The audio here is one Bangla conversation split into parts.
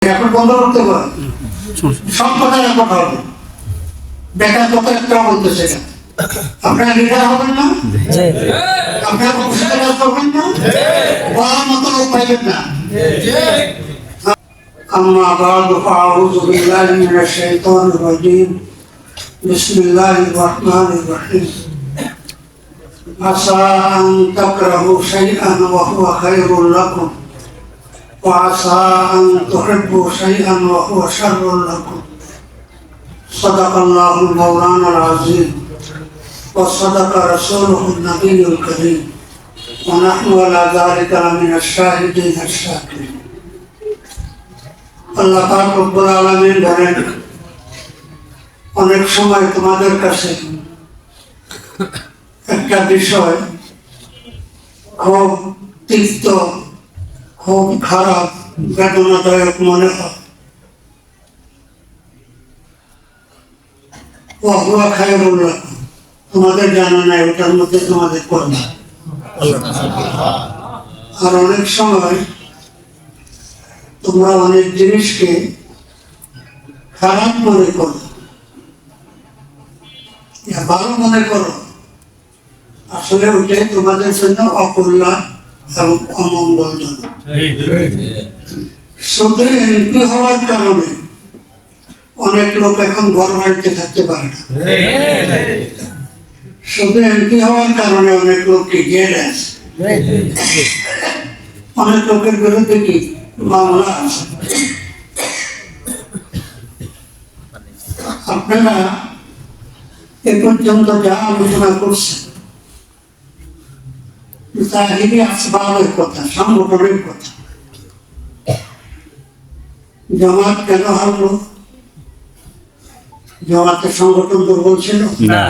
রেকর্ড বন্ধ করতে পারে, সব কথা রেকর্ড হবে। বেকার কথা একটা বলতেছে না। আপনারা লিডার হবেন না, আপনারা ভবিষ্যতে কাজ করবেন না, বলার মতো লোক পাইবেন না। أما بعد فأعوذ بالله من الشيطان الرجيم بسم الله الرحمن الرحيم عسى أن تكرهوا شيئا وهو خير لكم وعسى أن تحبوا شيئا وهو شر لكم صدق الله مولانا العظيم وصدق رسوله النبي الكريم ونحن على ذلك لمن الشاهدين الشاكرين। আল্লাহ পাক রব্বুল আলামিন বলেন, অনেক সময় তোমাদের কাছে একটা বিষয় খুব তিক্ত, খুব খারাপ, বেদনাদায়ক মনে হয়। ওয়া খায়রুল লাকুম, তোমাদের জানা নাই ওটার মধ্যে তোমাদের কল্যাণ। আর অনেক সময় তোমরা অনেক জিনিসকে খারাপ মনে করো, ভালো মনে করো, আসলে ওইটাই তোমাদের জন্য অকল্যাণ এবং অমঙ্গলজনক। শুধু এমপি হওয়ার কারণে অনেক লোক এখন ঘর বাড়িতে থাকতে পারে না। শুধু এমপি হওয়ার কারণে অনেক লোককে জেলে আছে, অনেক লোকের বিরুদ্ধে কি মামলা আছে। আপনারা এ পর্যন্ত যা আলোচনা করছেন জাহিরি আসবাবের কথা, সংগঠনের কথা। জামাত কেন হারলো? জামাতের সংগঠন দুর্বল ছিল না,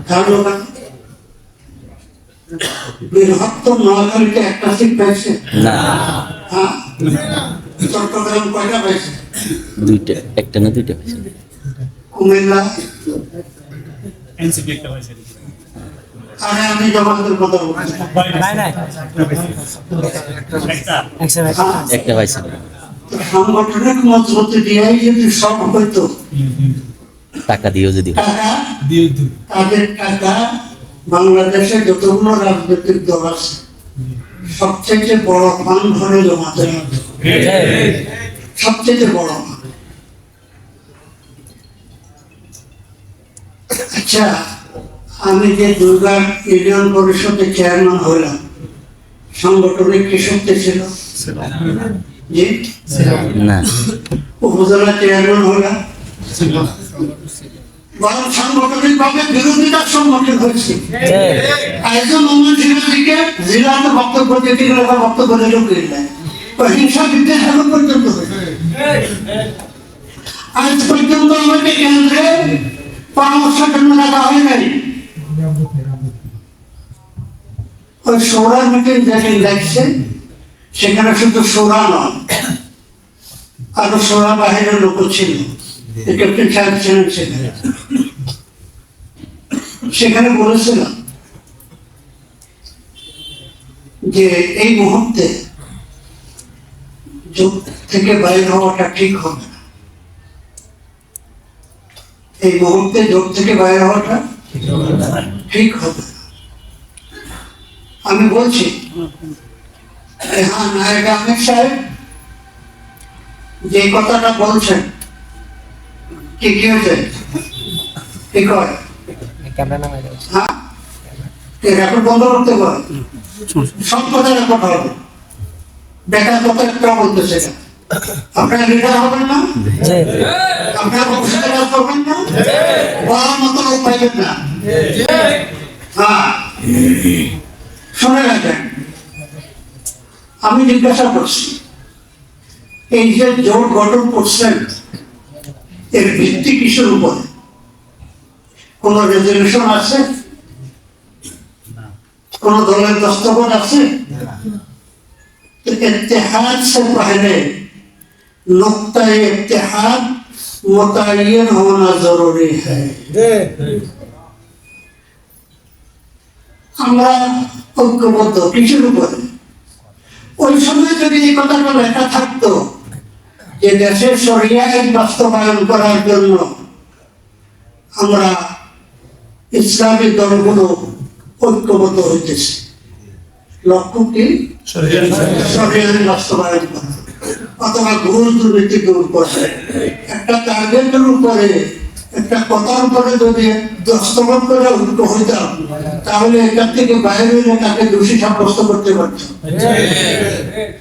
হারলো কেন? বৃহত্তর নোয়াখালীতে একটা সিট পেয়েছে না, চট্টগ্রাম কয়টা পাইছে? দুইটা, একটা না দুইটা পাইছে। কুমিল্লা এনসিপি একটা পাইছে। আরে আমি জামাতের কথা বলছি, একটা পাইছে। সাংগঠনিক মজবুতি দিয়েই যদি সব হইতো, টাকা দিয়েও যদি তাদের টাকা বাংলাদেশে যতগুলো রাজনৈতিক দল আছে সবচেয়ে বড় ফান্ড হলো জামাতের, সবচেয়ে বড়। আচ্ছা, আমি যে দুর্গার ইউনিয়ন পরিষদের চেয়ারম্যান হইলাম, সাংগঠনিক কি শক্তি ছিল? জি না। উপজেলা চেয়ারম্যান হইলাম, বরং সাংগঠনিক ভাবে বিরোধিতার সম্মুখীন হয়েছে। একজন মন্ত্রীকে জেলাতে বক্তব্য দিতে গেলে বক্তব্য দিলেও কিনলেন, হিংসা বিদ্বেষ এখন পর্যন্ত হয়েছে। আজ পর্যন্ত আমাকে কেন্দ্রে পরামর্শের জন্য রাখা হয় নাই। ওই সৌরার মিটিং যেখানে দেখছে সেখানে শুধু সৌরা নয়, আরো সৌরা বাহিরের লোক ছিল, ক্যাপ্টেন সাহেব ছিলেন সেখানে। সেখানে বলেছিলাম যে এই মুহূর্তে জোট থেকে বাইরে হওয়াটা ঠিক হবে না, এই মুহূর্তে জোট থেকে বাইরে হওয়াটা ঠিক হবে না। আমি বলছি, হ্যাঁ, নায়েব আহমেদ সাহেব যে কথাটা বলছেন কি কি হয়েছে, কি কয়? হ্যাঁ, রেকর্ড বন্ধ করতে পারে, সব কথা রেকর্ড হবে। বেকার কথা একটা বলতেছে না। আপনারা লিডার হবেন না, আপনারা ভবিষ্যতে কাজ করবেন না, বলার মতো লোক পাইবেন না। হ্যাঁ, শুনে রাখেন, আমি জিজ্ঞাসা করছি, এই যে জোট গঠন করছেন এর ভিত্তি কিসের উপরে? কোন রেজলিউশন আছে? কোন দলের দস্তখত আছে? इत्तेहाद से पहले नुक्ता इत्तेहाद मुतय्यन होना जरूरी है। আমরা ঐক্যবদ্ধ কিসের উপরে? ওই সময় যদি এই কথাটা লেখা থাকতো যে দেশের শরিয়া আইন বাস্তবায়ন করার জন্য আমরা ইসলামী দলগুলো ঐক্যবদ্ধ হইতেছি। লক্ষ্য কি? শরিয়া আইন বাস্তবায়ন করা অথবা ঘুষ দুর্নীতি দূর করা। একটা টার্গেটের উপরে, একটা কথার উপরে যদি দস্তখত করে ঐক্য হইতাম, তাহলে এখান থেকে বাইরে হইলে তাকে দোষী সাব্যস্ত করতে পারতাম।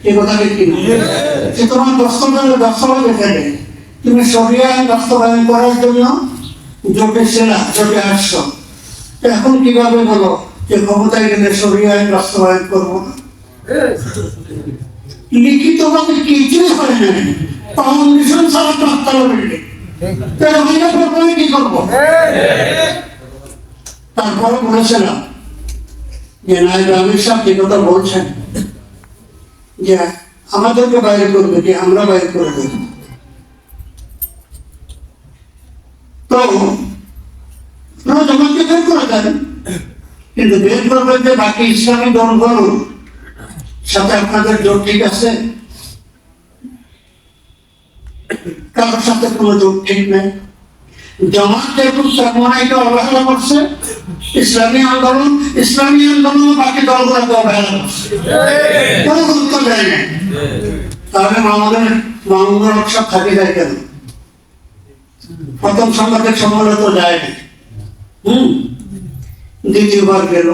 এই কথা কি না? যে তোমার দস্তখত এখানে তুমি শরিয়া আইন বাস্তবায়ন করার জন্য জোটে ছিলা, জোটে আসছো, এখন কিভাবে বলো যে ক্ষমতায় গেলে শরিয়া আইন বাস্তবায়ন করবো না? লিখিত ভাবে কিছুই হয় না, ফাউন্ডেশন ছাড়া পাঁচতলা বিল্ডিং, কি করবো? তারপরে বলেছিলাম যে নায়েব আমির সাহেব যে কথা বলছেন যে আমাদেরকে বাইরে করবে, যে আমরা বাইরে করে দেব, তো জমাকে বের করে দেন, কিন্তু বের করবে যে বাকি ইসলামী দলগুলো সাথে আপনাদের জোট ঠিক আছে? কারোর সাথে কোনো জোট ঠিক নেই। জামাত যেরকম চরমনাইকে অবহেলা করছে, ইসলামী আন্দোলন বাকি দলগুলোকে অবহেলা করছে, কোনো গুরুত্ব দেয় না। তাহলে মামুনুর হক সাহেব থাকে যায় কেন? প্রথম সংবাদের সম্মেলনে তো যায় না, দ্বিতীয়বার গেল।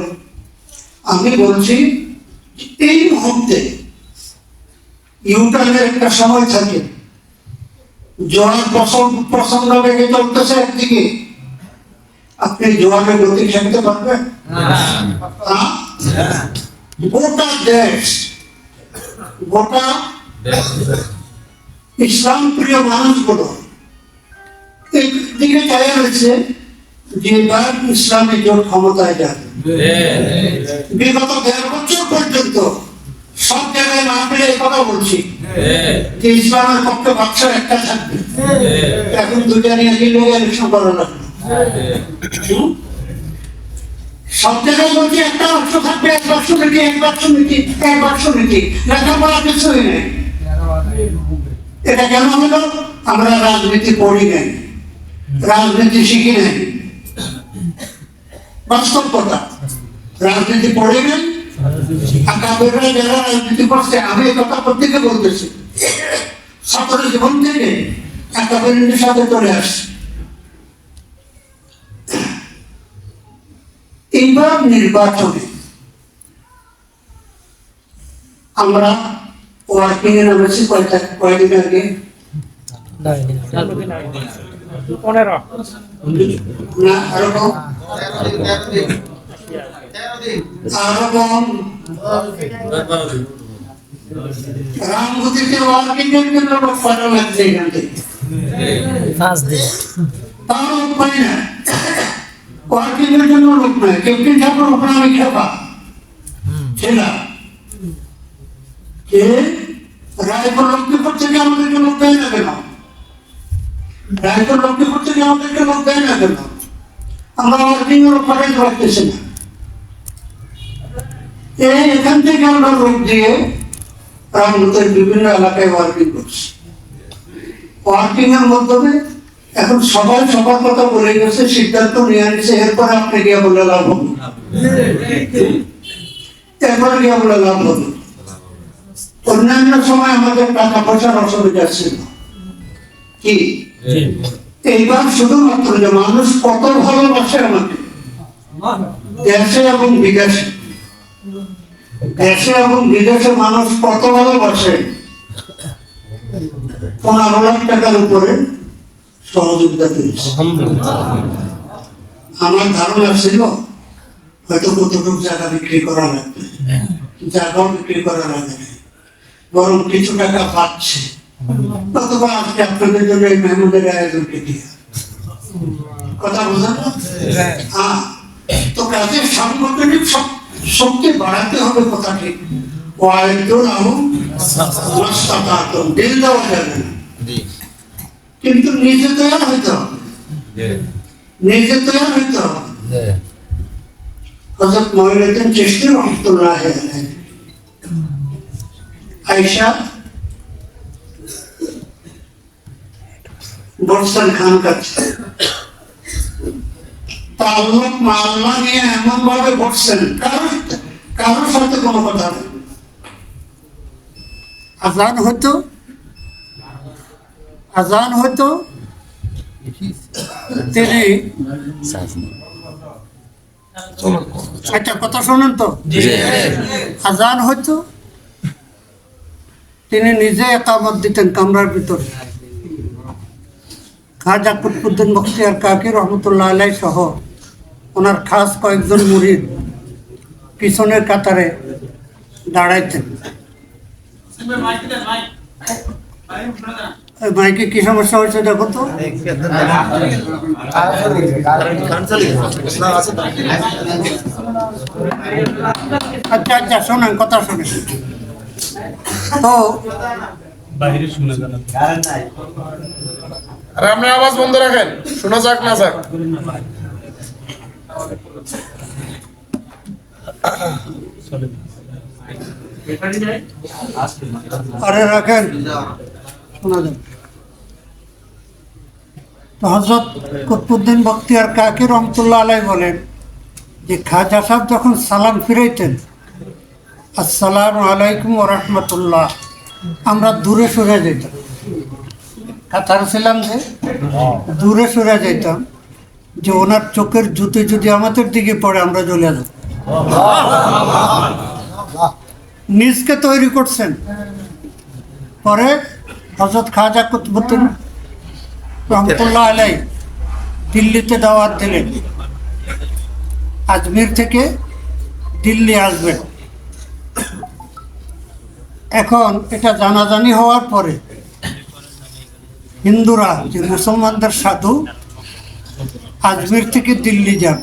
আমি বলছি এই মুহূর্তে ইউটার্নের একটা সময় থাকে, জোয়ার প্রসঙ্গ বেগে চলতেছে একদিকে, আপনি জোয়ারের গতি খেলতে পারবেন? গোটা দেশ, গোটা ইসলাম প্রিয় মানুষগুলো একদিকে চাই রয়েছে যে এবার ইসলামী জোট ক্ষমতায় যাবে। বিগত ১.৫ বছর পর্যন্ত সব জায়গায় না পেলে এই কথা বলছি যে ইসলামের পক্ষে বাচ্চা একটা থাকবে, এখন দুইটা নিয়ে ইলেকশন করা লাগবে। সব জায়গায় বলছি একটা বাক্স থাকবে, ১ বাক্স নীতি, লেখাপড়া কিছুই নেই। এটা কেন হলো? আমরা রাজনীতি পড়ি নাই, রাজনীতি শিখি নাই। বাস্তব কথা, রাজনীতি পড়ে নাই। যারা রাজনীতি করছে, আমি এই কথা প্রত্যেকে বলতেছি, ছাত্র জীবন থেকে একাডেমির সাথে চলে আসছে। এইবার নির্বাচনে আমরা ওয়ার্কিং এ নামেছি কয়েকদিন আগে, 15 না আরো কম, রামগতিতে ওয়ার্কিং এর জন্য লোক পাঠানো লাগছে এখান থেকে, 5 দিন তাও লোক পাই না। ওয়ার্কিং এর জন্য লোক নাই, ক্যাপ্টেন ঠাকুর ওখানে আমি খেপা ছিলাম, রায়পুর লক্ষ্মীপুর থেকে আমাদেরকে লোক দেয় না কেন? রায়পুর লক্ষ্মীপুর থেকে আমাদেরকে লোক দেয় না কেন? আমরা ওয়ার্কিং এর পাঠাইতে পারতেছি না। এখান থেকে আমরা লোক দিয়ে রামগতের বিভিন্ন এলাকায় ওয়ার্কিং করছি। ওয়ার্কিং এর মাধ্যমে এখন সবাই সবার কথা বলে গেছে, সিদ্ধান্ত নিয়ে নিচ্ছে, এরপরে আপনি গিয়ে বলে লাভ হবে, এরপরে গিয়ে বলে লাভ হবে। অন্যান্য সময় আমাদের টাকা পয়সার অসুবিধা ছিল কি, এইবার শুধুমাত্র যে মানুষ কত ভালোবাসে আমাকে, দেশে এবং বিদেশে, দেশে এবং বিদেশে মানুষ কত ভালোবাসে, 15 লাখ টাকার উপরে সহযোগিতা পেয়েছে। আমার ধারণা ছিল হয়তো কতটুকু জায়গা বিক্রি করা লাগবে, জায়গাও বিক্রি করা লাগবে, বরং কিছু টাকা পাচ্ছে, অথবা আজকে আপনাদের জন্য এই মেহমানের আয়োজনকে দিয়ে কথা বোঝা। হ্যাঁ, তো কাজের সাংগঠনিক শক্তি বাড়াতে হবে, কথা ঠিক। দিল দেওয়া যাবে না, কিন্তু নিজে তৈরি হইতে হবে, নিজে তৈরি হইতে হবে। হযরত মঈনুদ্দিন চিশতি রাহমাতুল্লাহ আলাইহি আয়েশা বলছেন খান কাছে তাল্লুক আল্লাহ নিয়ে এমন ভাবে বসছেন কারোর সাথে কোনো কথা নেই। আজান হতো তিনি একটা কথা শোনেন তো, আজান হতো তিনি নিজে একামত দিতেন কামরার ভিতরে। খাজা কুতবুদ্দিন বখতিয়ার কাকি রহমতুল্লাহ আলাইহি সহ ওনার খাস কয়েকজন মুরিদ পিছনের কাতারে দাঁড়াইতেন। মাইকে কি সমস্যা হয়েছে দেখো তো। আচ্ছা আচ্ছা শোনেন, কথা শোনেন তো। আরে আপনি আওয়াজ বন্ধ রাখেন, শোনা যাক না যাক। আরে রাখেন, শোনা যাবে। তো হযরত কুতবুদ্দিন বখতিয়ার কাকি রহমতুল্লাহ আলাইহি বলেন যে খাজা সাহেব যখন সালাম ফিরাইতেন, আসসালামু আলাইকুম ওয়া রাহমাতুল্লাহ, আমরা দূরে সরে যেতাম। কাতার ছিলাম যে দূরে সরে যেতাম, যে ওনার চোখের জুতি যদি আমাদের দিকে পড়ে আমরা জ্বলে যাব। নিজকে তৈরি করছেন। পরে হযরত খাজা কুতবুদ্দিন রহমতুল্লাহ আলাইহি দিল্লিতে দাওয়াত দিলেন, আজমির থেকে দিল্লি আসবেন। এখন এটা জানাজানি হওয়ার পরে হিন্দুরা যে মুসলমানদের সাধু আজমির থেকে দিল্লি যান,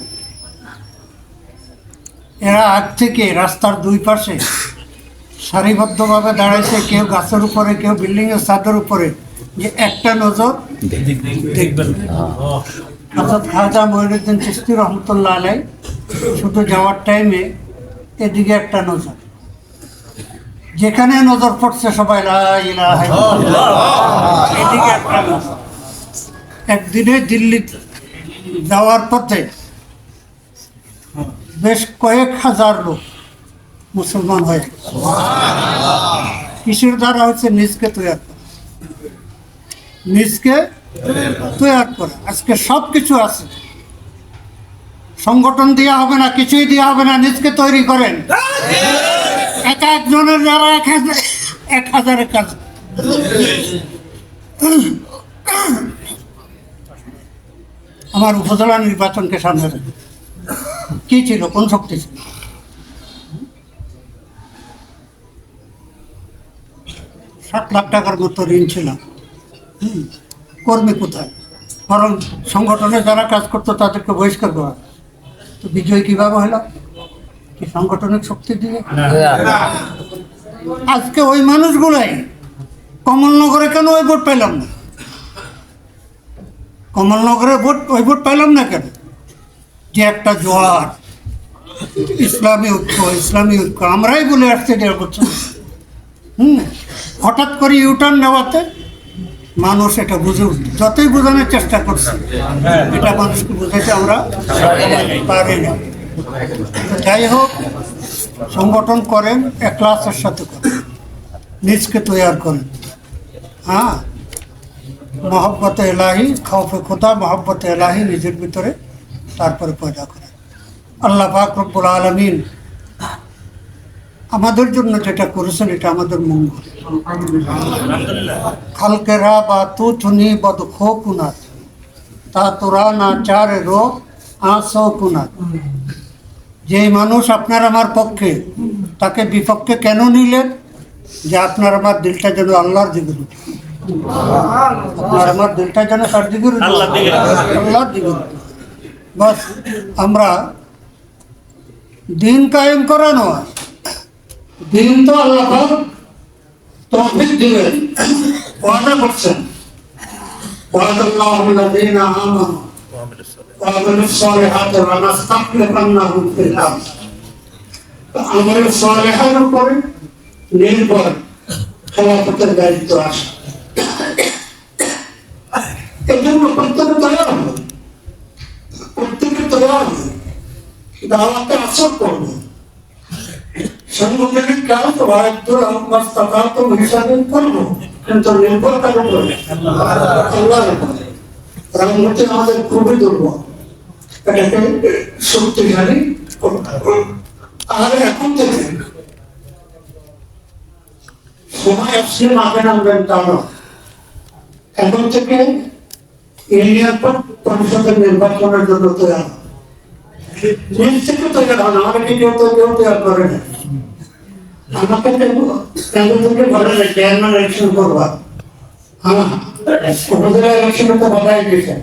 এরা আগ থেকে রাস্তার দুই পাশে সারিবদ্ধভাবে দাঁড়াইছে, কেউ গাছের উপরে, কেউ বিল্ডিং এর ছাদের উপরে, যে একটা নজর দেখবেন। হযরত খাজা মঈনুদ্দিন চিশতি রহমতুল্লাহ আলাইহি শুধু যাওয়ার টাইমে এদিকে একটা নজর, যেখানে নজর পড়ছে সবাই লা ইলাহা ইল্লাল্লাহ, এদিকে একটা নজর। একদিনে দিল্লি যাওয়ার পথে বেশ কয়েক হাজার লোক মুসলমান হয়ে গেছে। কিসের দ্বারা হচ্ছে? নিজকে তৈরি করা, নিজকে তৈরি করা। আজকে সব কিছু আছে, সংগঠন দেওয়া হবে না, কিছুই দেওয়া হবে না, নিজকে তৈরি করেন। এক একজনের দ্বারা 1000 কাজ। আমার উপজেলা নির্বাচনকে সামনে রেখে কি ছিল, কোন শক্তি ছিল? $7,00,000 মতো ঋণ ছিল। কর্মী কোথায়? বরং সংগঠনে যারা কাজ করতো তাদেরকে বহিষ্কার করা। তো বিজয় কিভাবে হলো? কি সাংগঠনিক শক্তি দিয়ে? আজকে ওই মানুষগুলাই কমলনগরে কেন ওই ভোট পেলাম না? কমলনগরে ওই ভোট পেলাম না কেন? যে একটা জোয়ার ইসলামী ঐক্য আমরাই বলে আসছি 1.5 বছর। হঠাৎ করে ইউটার্ন নেওয়াতে মানুষ এটা বুঝে উঠছে। যতই বোঝানোর চেষ্টা করছে, এটা মানুষকে বোঝাতে আমরা পারি না। যাই হোক, সংগঠন করেন, একলাসের সাথে করেন, নিজকে তৈরি করেন। হ্যাঁ, মহব্বতে এলাহি, খৌফে খোদা, মহব্বতে এলাহি নিজের ভিতরে তারপরে পয়দা করেন। আল্লাহ পাক রব্বুল আলামিন আমাদের জন্য যেটা করেছেন এটা আমাদের মঙ্গল। খালকেরা বা তুনি বদ খো কুনাত তা তোরা না চারে রো আঁসো কুনাত। যে মানুষ আপনার আমার পক্ষে, তাকে বিপক্ষে কেন নিলেন? যে আপনার আমার দিলটা যেন আল্লাহর দিকে রুটে, আপনার আমার দিলটা যেন তার দিকে রুটে, আল্লাহর দিকে রুটে। বাস আমরা দিন কায়েম করানো, দিন তো আল্লাহ তৌফিক দিবেন, ওয়াদা করছেন। ওয়াদাল্লাহু আল্লাযীনা আমানু ওয়া আমিলুস সালিহাতি ওয়া লানাস্তাখলিফান্নাহুম ফিল আরদ। আমল সালিহের উপরে নির্ভর খেলাফতের দায়িত্ব আসে। দাওয়াতে আসর করবে সাংগঠনিক কাজ ওয়াহিদুল আহমদ তাকাত হিসাবে করবো, কিন্তু নির্ভর কারো করবে আল্লাহর উপরে। রাজনীতি আমাদের খুবই দুর্বল, এটাকে শক্তিশালী করতে হবে। আর এখন থেকে সময় আসলে মাঠে নামবেন তা নয়। এখন থেকে ইউনিয়ন পরিষদের নির্বাচনের জন্য তৈরি নিজ থেকে তৈরি হন। আমাকে কেউ তৈরি করে না, আমাকে কেন্দ্র থেকে বলে না চেয়ারম্যান ইলেকশন করবা। হ্যাঁ, উপজেলা ইলেকশনে তো বাধাই দিয়েছে,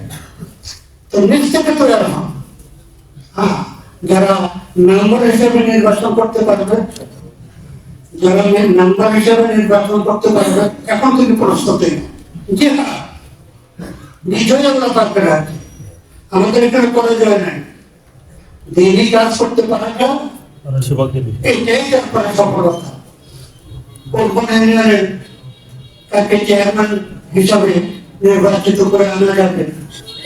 তো নিজ থেকে তৈরি হন। হ্যাঁ, যারা মেম্বার হিসেবে নির্বাচন করতে পারবে, যারা মেম্বার হিসেবে নির্বাচন করতে পারবে, এখন থেকে প্রস্তুতি। যে না বিজয় আল্লাহ পাকবে না, আমাদের এখানে করে যায় নাই। দিনই কাজ করতে পারে না, এইটাই তারপরে সফলতা। কোন ইউনিয়নের তাকে চেয়ারম্যান হিসাবে নির্বাচিত করে আনা যাবে,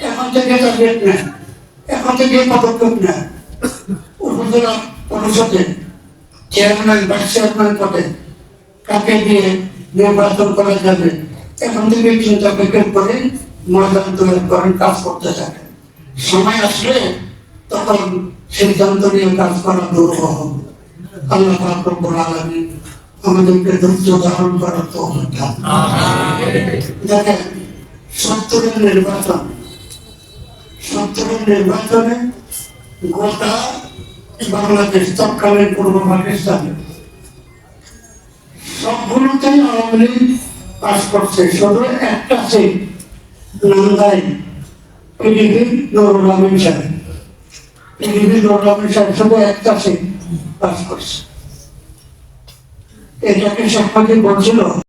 এখন থেকে টার্গেট নেয়, এখন থেকে পদক্ষেপ নেয়। উপজেলা পরিষদে চেয়ারম্যান ভাইস চেয়ারম্যান পদে কাকে দিয়ে নির্বাচন করা যাবে, এখন থেকে চিন্তা বিকেল করে ময়দান তৈরি করেন, কাজ করতে থাকেন। সময় আসলে তখন সিদ্ধান্ত নিয়ে কাজ করা দুর্বহ হবে। আল্লাহ পাক রব্বুল আলামিন আমাদেরকে ধৈর্য ধারণ করার তৌফিক দান। দেখেন 70-এর নির্বাচনে গোটা বাংলাদেশ, তৎকালীন পূর্ব পাকিস্তানে সবগুলোতেই আওয়ামী লীগ পাস করছে। শুধু একটা সিট নান্দাই পিডিপি নুরুল আমিন সাহেব, শুধু একটা সিট পাস করছে। এটাকে সাংবাদিক বলছিল